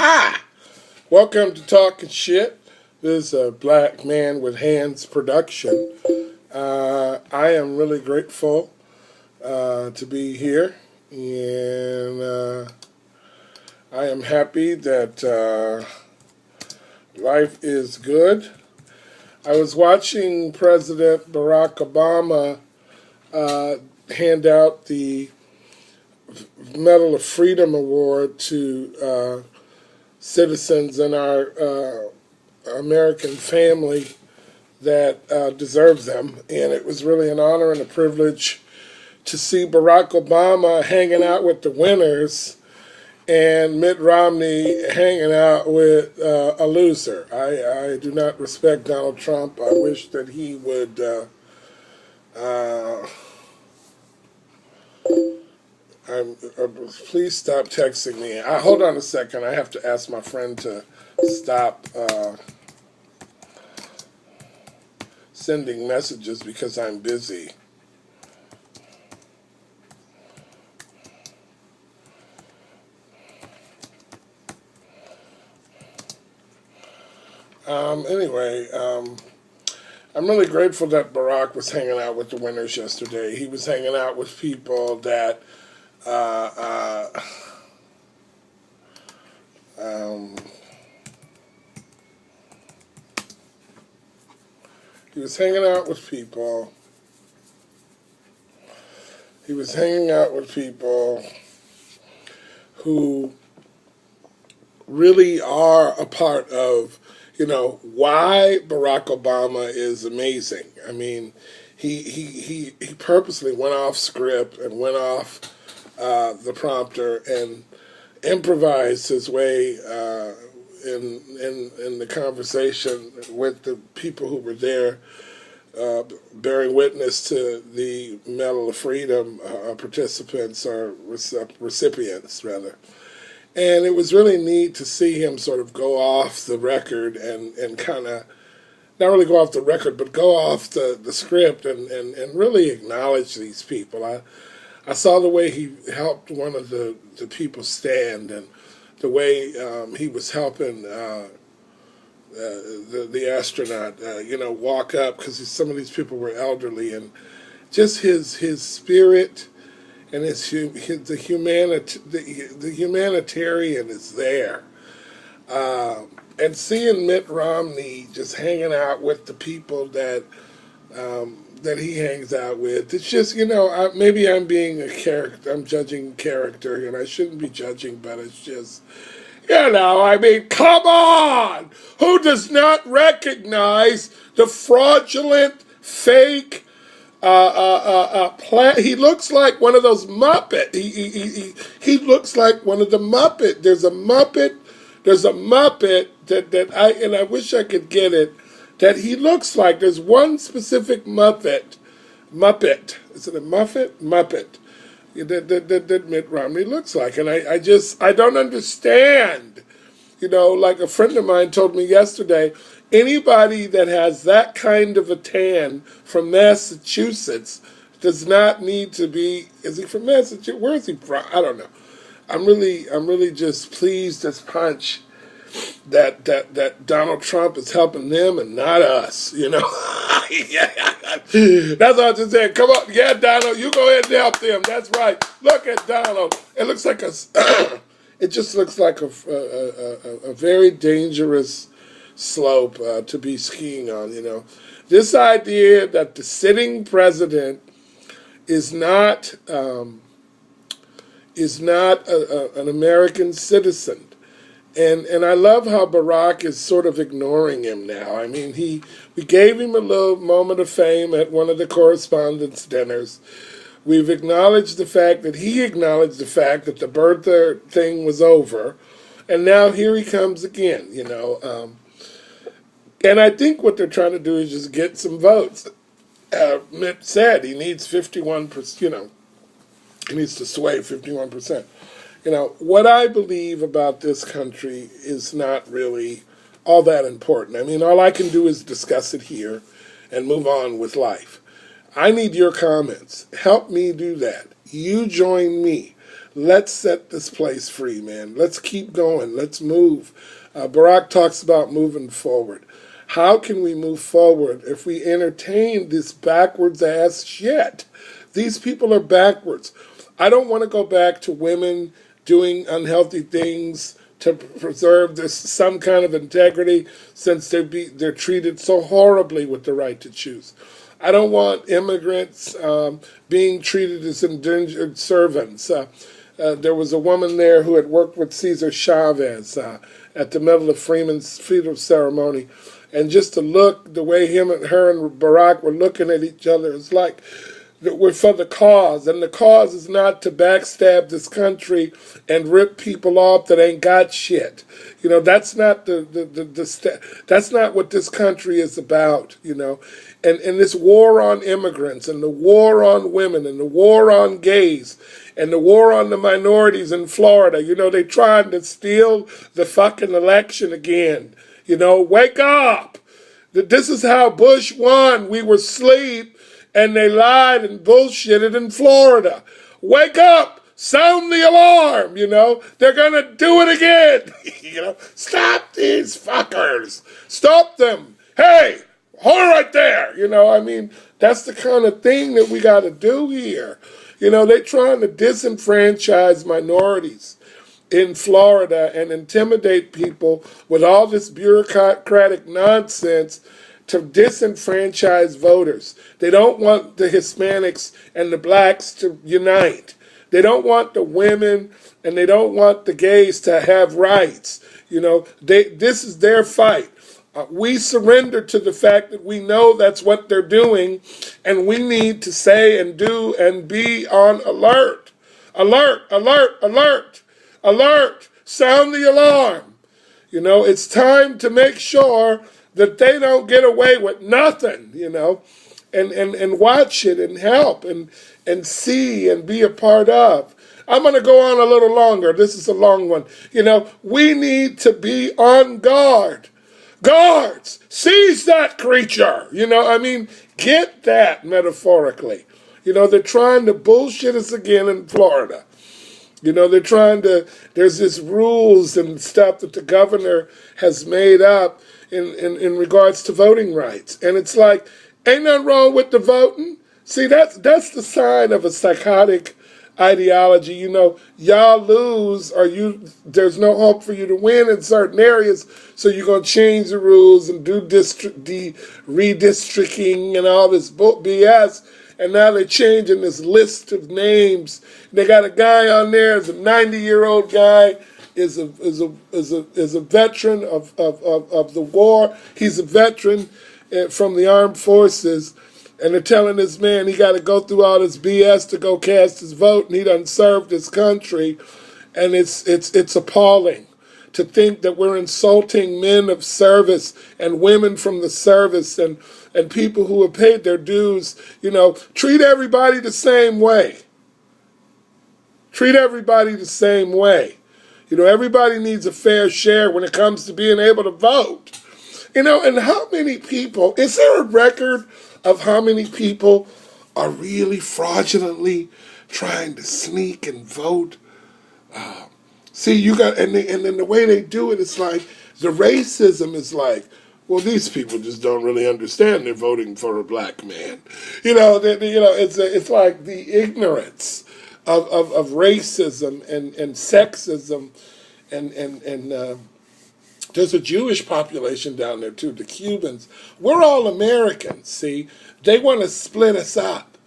Hi! Welcome to Talking Shit. This is a Black Man with Hands production. I am really grateful to be here, and I am happy that life is good. I was watching President Barack Obama hand out the Medal of Freedom Award to citizens in our American family that deserves them. And it was really an honor and a privilege to see Barack Obama hanging out with the winners and Mitt Romney hanging out with a loser. I do not respect Donald Trump. I wish that he would please stop texting me. Hold on a second. I have to ask my friend to stop sending messages because I'm busy. Anyway, I'm really grateful that Barack was hanging out with the winners yesterday. He was hanging out with people that he was hanging out with people. He was hanging out with people who really are a part of, why Barack Obama is amazing. I mean, he purposely went off script and went off the prompter and improvised his way in the conversation with the people who were there, bearing witness to the Medal of Freedom participants or recipients, rather. And it was really neat to see him sort of go off the record and kind of, not really go off the record, but go off the script and really acknowledge these people. I saw the way he helped one of the people stand, and the way he was helping the astronaut, walk up, because some of these people were elderly, and just his spirit and the humanitarian is there. And seeing Mitt Romney just hanging out with the people that he hangs out with, it's just, maybe I'm being a character, I'm judging character, and I shouldn't be judging, but it's just, come on! Who does not recognize the fraudulent, fake, he looks like one of those Muppet. He looks like one of the Muppet. There's a Muppet that I wish I could get it, that he looks like. There's one specific Muppet. Is it a Muppet? Muppet. That Mitt Romney looks like. And I don't understand. Like a friend of mine told me yesterday, anybody that has that kind of a tan from Massachusetts does not need to be. Is he from Massachusetts? Where is he from? I don't know. I'm really just pleased as punch that Donald Trump is helping them and not us. Yeah. That's what I just said. Come on, yeah, Donald, you go ahead and help them. That's right. Look at Donald. It looks like it just looks like a very dangerous slope to be skiing on. This idea that the sitting president is not an American citizen. And I love how Barack is sort of ignoring him now. I mean, we gave him a little moment of fame at one of the correspondence dinners. We've acknowledged the fact that he acknowledged the fact that the birther thing was over. And now here he comes again, and I think what they're trying to do is just get some votes. Mitt said he needs 51%, he needs to sway 51%. What I believe about this country is not really all that important. I mean, all I can do is discuss it here and move on with life. I need your comments. Help me do that. You join me. let's set this place free, man. Let's keep going. Let's move. Barack talks about moving forward. How can we move forward if we entertain this backwards ass shit? These people are backwards. I don't want to go back to women doing unhealthy things to preserve this some kind of integrity, since they're treated so horribly with the right to choose. I don't want immigrants being treated as indentured servants. There was a woman there who had worked with Cesar Chavez at the Medal of Freeman's fetal ceremony, and just to look the way her and Barack were looking at each other, it's like we're for the cause, and the cause is not to backstab this country and rip people off that ain't got shit. You know, that's not that's not what this country is about. You know, and this war on immigrants, and the war on women, and the war on gays, and the war on the minorities in Florida. You know, they trying to steal the fucking election again. You know, wake up! This is how Bush won. We were asleep, and they lied and bullshitted in Florida. Wake up! Sound the alarm, you know? They're gonna do it again. You know, stop these fuckers. Stop them. Hey, hold it right there. You know, I mean, that's the kind of thing that we gotta do here. You know, they're trying to disenfranchise minorities in Florida and intimidate people with all this bureaucratic nonsense to disenfranchise voters. They don't want the Hispanics and the blacks to unite. They don't want the women and they don't want the gays to have rights. You know, this is their fight. We surrender to the fact that we know that's what they're doing, and we need to say and do and be on alert. Alert, alert, alert, alert. Sound the alarm. You know, it's time to make sure that they don't get away with nothing, you know, and watch it and help and see and be a part of. I'm going to go on a little longer. This is a long one. You know, we need to be on guard. Guards, seize that creature. You know, I mean, get that metaphorically. You know, they're trying to bullshit us again in Florida. You know, there's this rules and stuff that the governor has made up in regards to voting rights. And it's like, ain't nothing wrong with the voting. See, that's the sign of a psychotic ideology. You know, y'all lose, or there's no hope for you to win in certain areas, so you're going to change the rules and do redistricting and all this BS. And now they're changing this list of names. They got a guy on there, is a 90-year-old guy, is a veteran of the war. He's a veteran from the armed forces, and they're telling this man he got to go through all this BS to go cast his vote, and he done served his country, and it's appalling to think that we're insulting men of service and women from the service and people who have paid their dues. You know, treat everybody the same way. Treat everybody the same way. You know, everybody needs a fair share when it comes to being able to vote. You know, and how many people, is there a record of how many people are really fraudulently trying to sneak and vote? See, you got, and then the way they do it, it's like, the racism is like, well, these people just don't really understand they're voting for a black man. You know, it's like the ignorance of racism and sexism, and there's a Jewish population down there too, the Cubans. We're all Americans, see? They want to split us up.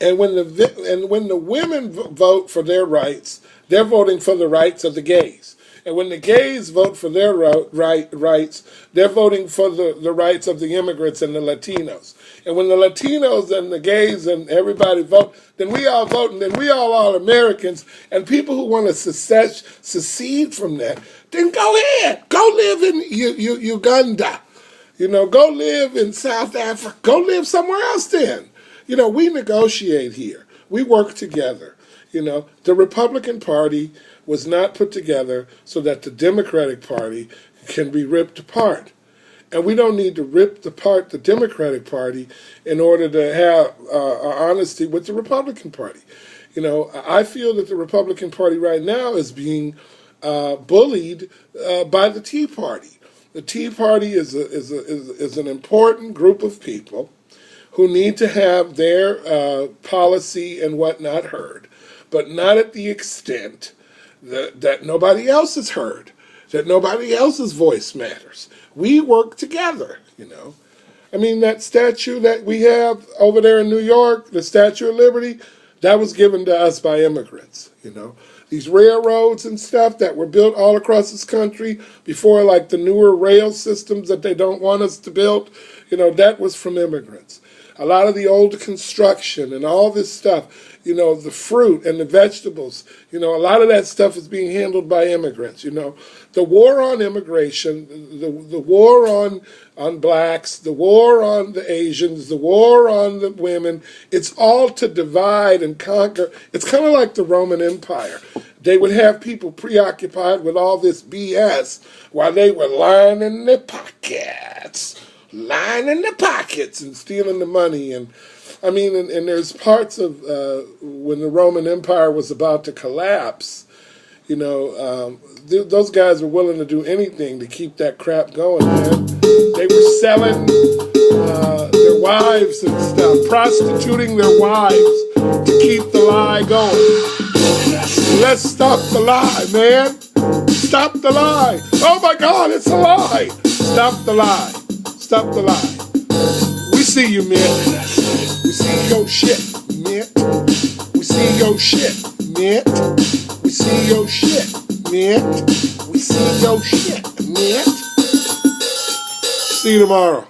And when the women vote for their rights, they're voting for the rights of the gays. And when the gays vote for their rights, they're voting for the rights of the immigrants and the Latinos. And when the Latinos and the gays and everybody vote, then we all vote, and then we all are Americans. And people who want to secede from that, then go live in Uganda. You know, go live in South Africa. Go live somewhere else then. You know, we negotiate here. We work together. You know, the Republican Party was not put together so that the Democratic Party can be ripped apart. And we don't need to rip apart the Democratic Party in order to have honesty with the Republican Party. You know, I feel that the Republican Party right now is being bullied by the Tea Party. The Tea Party is an important group of people who need to have their policy and whatnot heard, but not at the extent that nobody else is heard, that nobody else's voice matters. We work together, you know. I mean, that statue that we have over there in New York, the Statue of Liberty, that was given to us by immigrants, you know. These railroads and stuff that were built all across this country before, like the newer rail systems that they don't want us to build, you know, that was from immigrants. A lot of the old construction and all this stuff, you know, the fruit and the vegetables, you know, a lot of that stuff is being handled by immigrants, you know. The war on immigration, the war on blacks, the war on the Asians, the war on the women, it's all to divide and conquer. It's kind of like the Roman Empire. They would have people preoccupied with all this BS while they were lining their pockets. Lining the pockets and stealing the money. And I mean, and there's parts of when the Roman Empire was about to collapse, you know, those guys were willing to do anything to keep that crap going, man. They were selling their wives and stuff, prostituting their wives to keep the lie going. Let's stop the lie, man. Stop the lie. Oh my God, it's a lie. Stop the lie. Stop the lie. We see you, Mitt. We see your shit, Mitt. We see your shit, Mitt. We see your shit, Mitt. We see your shit, Mitt. See you tomorrow.